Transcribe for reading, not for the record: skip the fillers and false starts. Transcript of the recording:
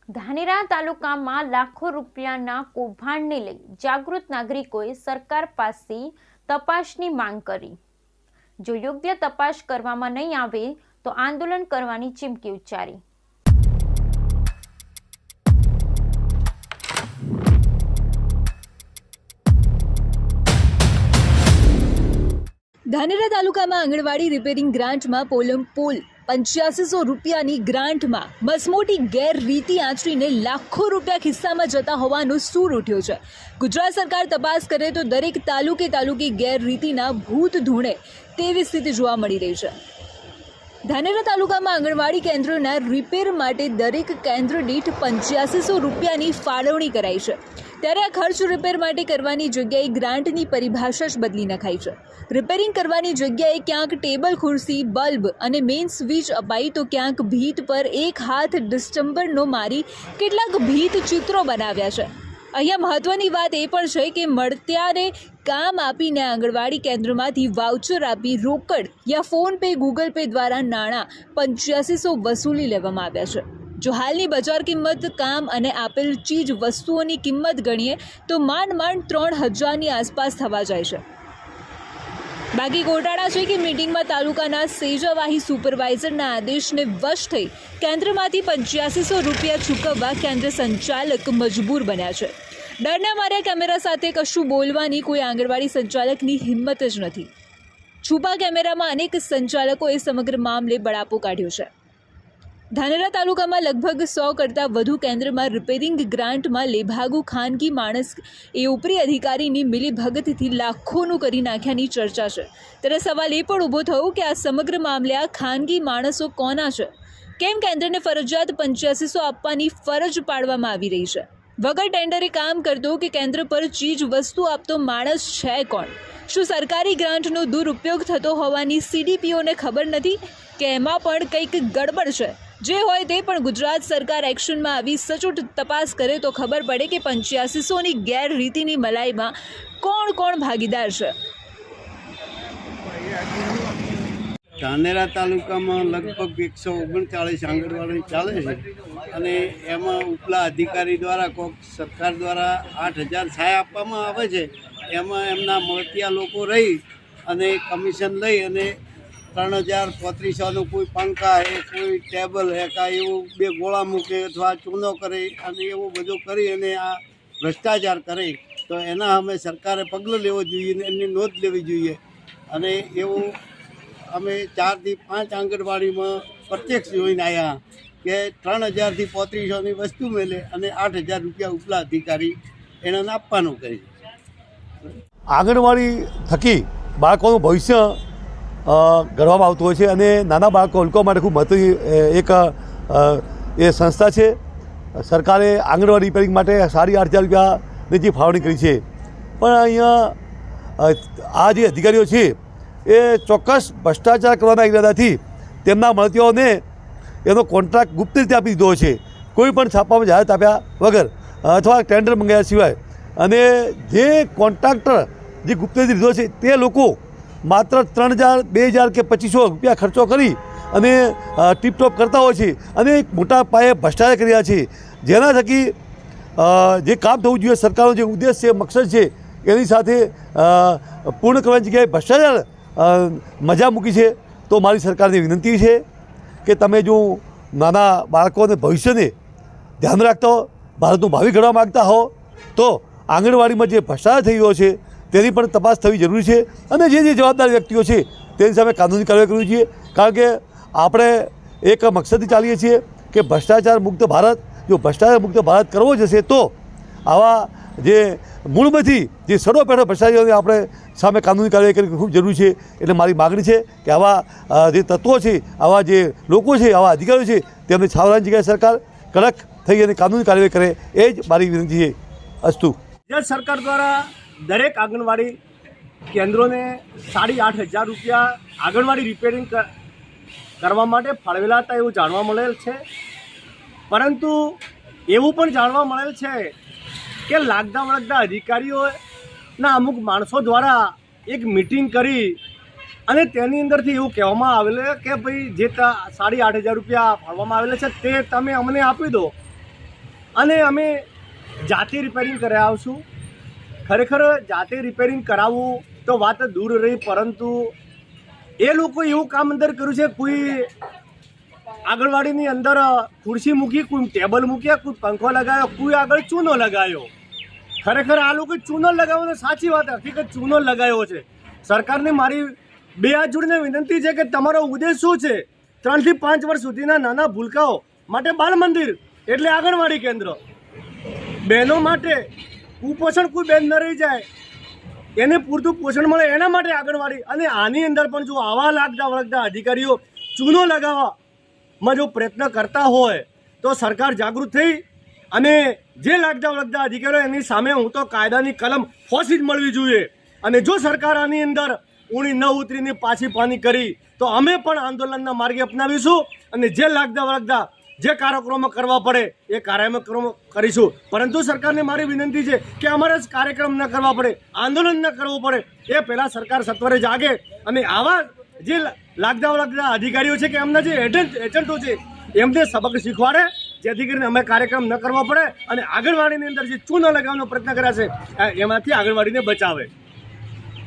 ધાનેરા તાલુકામાં લાખો રૂપિયાના કૌભાંડને લઈ જાગૃત નાગરિકોએ સરકાર પાસે તપાસની માંગ કરી। જો યોગ્ય તપાસ કરવામાં નહીં આવે તો આંદોલન કરવાની ચીમકી ઉચ્ચારી। ધાનેરા તાલુકામાં આંગણવાડી રિપેરિંગ ગ્રાન્ટમાં પોલ 8500 રૂપિયાની ગ્રાન્ટમાં મસમોટી ગેરરીતિ આચરીને લાખો રૂપિયા ખિસ્સામાં જતા હોવાનો સૂર ઉઠ્યો છે। ગુજરાત સરકાર તપાસ કરે તો દરેક તાલુકે ગેરરીતિના ભૂત ધૂણે તેવી સ્થિતિ જોવા મળી રહી છે। ધાનેરા તાલુકામાં આંગણવાડી કેન્દ્રોના રિપેર માટે દરેક કેન્દ્ર દીઠ 8500 રૂપિયાની ફાળવણી કરાઈ છે। ત્યારે આ ખર્ચ રિપેર માટે કરવાની જગ્યાએ ગ્રાન્ટની પરિભાષા જ બદલી નખાઈ છે। રિપેરિંગ કરવાની જગ્યાએ ક્યાંક ટેબલ ખુરશી બલ્બ અને મેઇન સ્વિચ અપાઈ તો ક્યાંક ભીત પર એક હાથ ડિસ્ટમ્બરનો મારી કેટલાક ભીત ચિત્રો બનાવ્યા છે। અહીંયા મહત્વની વાત એ પણ છે કે મળત્યારે કામ આપીને આંગણવાડી કેન્દ્રમાંથી વાઉચર આપી રોકડ યા ફોન પે ગૂગલ પે દ્વારા નાણાં 8500 વસૂલી લેવામાં આવ્યા છે। જો હાલની બજાર કિંમત કામ અને આપેલ ચીજ વસ્તુઓની કિંમત ગણીએ તો માંડ 3000ની આસપાસ થવા જાય છે। બાકી ગોટાળા છે કે મીટિંગમાં તાલુકાના સેજાવાહી સુપરવાઇઝરના આદેશને વશ થઈ કેન્દ્રમાંથી 8500 રૂપિયા ચૂકવવા કેન્દ્ર સંચાલક મજબૂર બન્યા છે। ડરના મારે કેમેરા સાથે કશું બોલવાની કોઈ આંગણવાડી સંચાલકની હિંમત જ નથી। છુપા કેમેરામાં અનેક સંચાલકોએ સમગ્ર મામલે બળાપો કાઢ્યો છે। ધાનેરા તાલુકામાં લગભગ 100 કરતાં વધુ કેન્દ્રમાં રિપેરિંગ ગ્રાન્ટમાં લેભાગુ ખાનગી માણસ એ ઉપરી અધિકારીની મિલીભગતથી લાખોનું કરી નાખ્યાની ચર્ચા છે। ત્યારે સવાલ એ પણ ઊભો થયો કે આ સમગ્ર મામલે આ ખાનગી માણસો કોના છે? કેમ કેન્દ્રને ફરજિયાત 8500 આપવાની ફરજ પાડવામાં આવી રહી છે? વગર ટેન્ડરે કામ કરતો કે કેન્દ્ર પર ચીજ વસ્તુ આપતો માણસ છે કોણ? શું સરકારી ગ્રાન્ટનો દુરુપયોગ થતો હોવાની CDPOને ખબર નથી કે એમાં પણ કંઈક ગડબડ છે? જે હોય તે પણ ગુજરાત સરકાર એક્શનમાં આવી સચોટ તપાસ કરે તો ખબર પડે કે 8500ની ગેરરીતિની મલાઈમાં કોણ ભાગીદાર છે। ધાનેરા તાલુકામાં લગભગ 139 આંગણવાડી ચાલે છે અને એમાં ઉપલા અધિકારી દ્વારા કોઈક સરકાર દ્વારા 8000 સહાય આપવામાં આવે છે। એમાં એમના મળતિયા લોકો રહી અને કમિશન લઈ અને 3000-3500નું કોઈ પંખા હે, કોઈ ટેબલ હે, કાંઈ એવું 2 ગોળા મૂકે અથવા ચૂનો કરે અને એવું બધું કરી અને આ ભ્રષ્ટાચાર કરે તો એના અમે સરકારે પગલું લેવું જોઈએ ને એમની નોંધ લેવી જોઈએ। અને એવું અમે 4 થી 5 આંગણવાડીમાં પ્રત્યક્ષ જોઈને આવ્યા કે 3000થી 3500ની વસ્તુ મેલે અને 8000 રૂપિયા ઉપલા અધિકારી એને આપવાનું કહે છે। આંગણવાડી થકી બાળકોનું ભવિષ્ય ઘડવામાં આવતું હોય છે અને નાના બાળકો માટે ખૂબ મહત્વની એક એ સંસ્થા છે। સરકારે આંગણવાડી રિપેરિંગ માટે 8500 રૂપિયાની જે ફાળવણી કરી છે પણ અહીંયા આ જે અધિકારીઓ છે એ ચોક્કસ ભ્રષ્ટાચાર કરવાના ઈરાદાથી તેમના મળતિયાઓને એનો કોન્ટ્રાક્ટ ગુપ્ત રીતે આપી દીધો છે, કોઈ પણ છાપામાં જાહેરાત આપ્યા વગર અથવા ટેન્ડર મંગાવ્યા સિવાય। અને જે કોન્ટ્રાક્ટર જે ગુપ્ત રીતે લીધો છે તે લોકો માત્ર 3000, 2000 કે 2500 રૂપિયા ખર્ચો કરી અને ટીપટોપ કરતા હોય છે અને મોટા પાયે ભ્રષ્ટાચાર કરી રહ્યા છે, જેના થકી જે કામ થવું જોઈએ સરકારનો જે ઉદ્દેશ છે, મકસદ છે એની સાથે પૂર્ણ કરવાની જગ્યાએ ભ્રષ્ટાચાર મજા મૂકી છે। તો મારી સરકારની વિનંતી છે કે તમે જો નાના બાળકોને ભવિષ્યને ધ્યાન રાખતા હો, ભારતનું ભાવિ ઘડવા માગતા હો તો આંગણવાડીમાં જે ભ્રષ્ટાચાર થઈ રહ્યો છે તેની પણ તપાસ થવી જરૂરી છે અને જે જવાબદાર વ્યક્તિઓ છે તેની સામે કાનૂની કાર્યવાહી કરવી જોઈએ। કારણ કે આપણે એક મકસદથી ચાલીએ છીએ કે ભ્રષ્ટાચાર મુક્ત ભારત। જો ભ્રષ્ટાચાર મુક્ત ભારત કરવો જશે તો આવા જે મૂળમાંથી જે સડોપેઠો ભ્રષ્ટાચારીઓને આપણે સામે કાનૂની કાર્યવાહી કરવી ખૂબ જરૂરી છે। એટલે મારી માગણી છે કે આવા જે તત્વો છે, આવા જે લોકો છે, આવા અધિકારીઓ છે તેમને છાવવાની જગ્યાએ સરકાર કડક થઈ અને કાનૂની કાર્યવાહી કરે એ જ મારી વિનંતી છે। અસ્તુ। ગુજરાત સરકાર દ્વારા દરેક આંગણવાડી કેન્દ્રોને 8500 રૂપિયા આંગણવાડી રિપેરિંગ કરવા માટે ફાળવેલા હતા એવું જાણવા મળેલ છે। પરંતુ એવું પણ જાણવા મળેલ છે કે લાગતા અધિકારીઓના અમુક માણસો દ્વારા એક મિટિંગ કરી અને તેની અંદરથી એવું કહેવામાં આવેલું કે ભાઈ જે 8500 રૂપિયા ફાળવવામાં આવેલા છે તે તમે અમને આપી દો અને અમે જાતે રિપેરિંગ કરાવી આવશું. ખરેખર જાતે રિપેરિંગ કરાવવું તો વાત દૂર રહી, પરંતુ એ લોકો એવું કામ અંદર કર્યું છે. કોઈ આંગણવાડીની અંદર ખુરશી મૂકી, કોઈ ટેબલ મૂક્યા, કોઈ પંખો લગાવ્યો, કોઈ આગળ ચૂનો લગાવ્યો. ખરેખર આ લોકો ચૂનો લગાવવાનો સાચી વાત, હકીકત ચૂનો લગાવ્યો છે. સરકારને મારી બે હાથ જોડીને વિનંતી છે કે તમારો ઉદ્દેશ શું છે? 3 થી 5 વર્ષ સુધીના નાના ભૂલકાઓ માટે બાળ મંદિર એટલે આંગણવાડી કેન્દ્ર, બહેનો માટે કુપોષણ કોઈ બેન ન રહી જાય, એને પૂરતું પોષણ મળે એના માટે આંગણવાડી. અને આની અંદર પણ જો આવા લાગતા વળગતા અધિકારીઓ ચૂનો લગાવવામાં જો પ્રયત્ન કરતા હોય તો સરકાર જાગૃત થઈ અને જે લાગતા વળગતા અધિકારીઓ એની સામે હું તો કાયદાની કલમ ફોસી જ મળવી જોઈએ. અને જો સરકાર આની અંદર ઊણી ન ઉતરીને પાછી પાની કરી તો અમે પણ આંદોલનના માર્ગે અપનાવીશું અને જે લાગતા વળગતા જે કાર્યક્રમો કરવા પડે એ કાર્યક્રમો કરીશું. પરંતુ સરકારને મારી વિનંતી છે કે અમારે કાર્યક્રમ ન કરવા પડે, આંદોલન ન કરવું પડે, એ પહેલાં સરકાર સત્વરે જાગે અને આવા જે લાગતા વળગતા અધિકારીઓ છે કે એમના જે એજન્ટો છે એમને સબક શીખવાડે, જેથી કરીને અમે કાર્યક્રમ ન કરવો પડે અને આંગણવાડીની અંદર જે ચૂનો લગાવવાનો પ્રયત્ન કર્યા છે એમાંથી આંગણવાડીને બચાવે.